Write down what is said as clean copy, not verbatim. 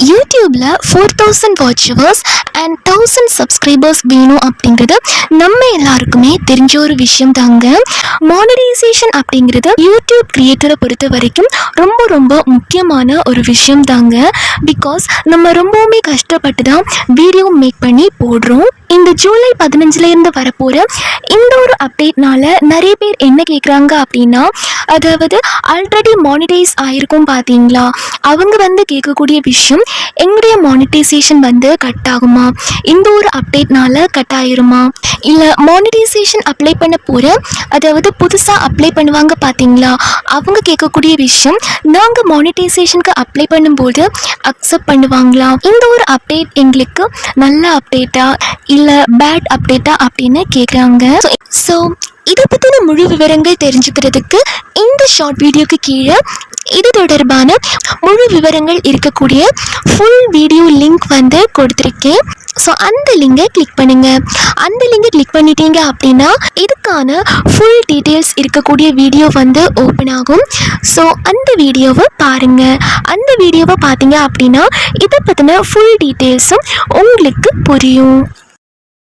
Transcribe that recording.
யூடியூப்ல 4000 watch hours and 1000 subscribers வேணும் அப்படிங்கிறது நம்ம எல்லாருக்குமே தெரிஞ்ச ஒரு விஷயம் தாங்க. மானிடைசேஷன் அப்படிங்கிறது யூடியூப் கிரியேட்டரை பொறுத்த வரைக்கும் ரொம்ப ரொம்ப முக்கியமான ஒரு விஷயம் தாங்க. பிகாஸ் நம்ம ரொம்பவுமே கஷ்டப்பட்டு தான் வீடியோ மேக் பண்ணி போடுறோம். இந்த ஜூலை 15லேருந்து வரப்போகிற இந்த ஒரு அப்டேட்னால நிறைய பேர் என்ன கேட்குறாங்க அப்படின்னா, அதாவது ஆல்ரெடி மானிடைஸ் ஆகிருக்கும் பார்த்தீங்களா, அவங்க கேட்கக்கூடிய விஷயம், எங்களுடைய மானிட்டைசேஷன் கட் ஆகுமா, இந்த ஒரு அப்டேட்னால கட் ஆயிருமா, இல்லை மானிட்டைசேஷன் அப்ளை பண்ண போகிற, அதாவது புதுசாக அப்ளை பண்ணுவாங்க பார்த்தீங்களா, அவங்க கேட்கக்கூடிய விஷயம், நாங்கள் மானிட்டைசேஷனுக்கு அப்ளை பண்ணும்போது அக்செப்ட் பண்ணுவாங்களா, இந்த ஒரு அப்டேட் எங்களுக்கு நல்ல அப்டேட்டா இல்லை பேட் அப்டேட்டா அப்படின்னு கேட்குறாங்க. ஸோ இதை பற்றின முழு விவரங்கள் தெரிஞ்சுக்கிறதுக்கு இந்த ஷார்ட் வீடியோக்கு கீழே இது தொடர்பான முழு விவரங்கள் இருக்கக்கூடிய ஃபுல் வீடியோ லிங்க் கொடுத்துருக்கேன். ஸோ அந்த லிங்கை கிளிக் பண்ணுங்கள். அந்த லிங்கை கிளிக் பண்ணிட்டீங்க அப்படின்னா இதுக்கான ஃபுல் டீட்டெயில்ஸ் இருக்கக்கூடிய வீடியோ ஓப்பன் ஆகும். ஸோ அந்த வீடியோவை பாருங்கள். அந்த வீடியோவை பார்த்தீங்க அப்படின்னா இதை பற்றின ஃபுல் டீட்டெயில்ஸும் உங்களுக்கு புரியும்.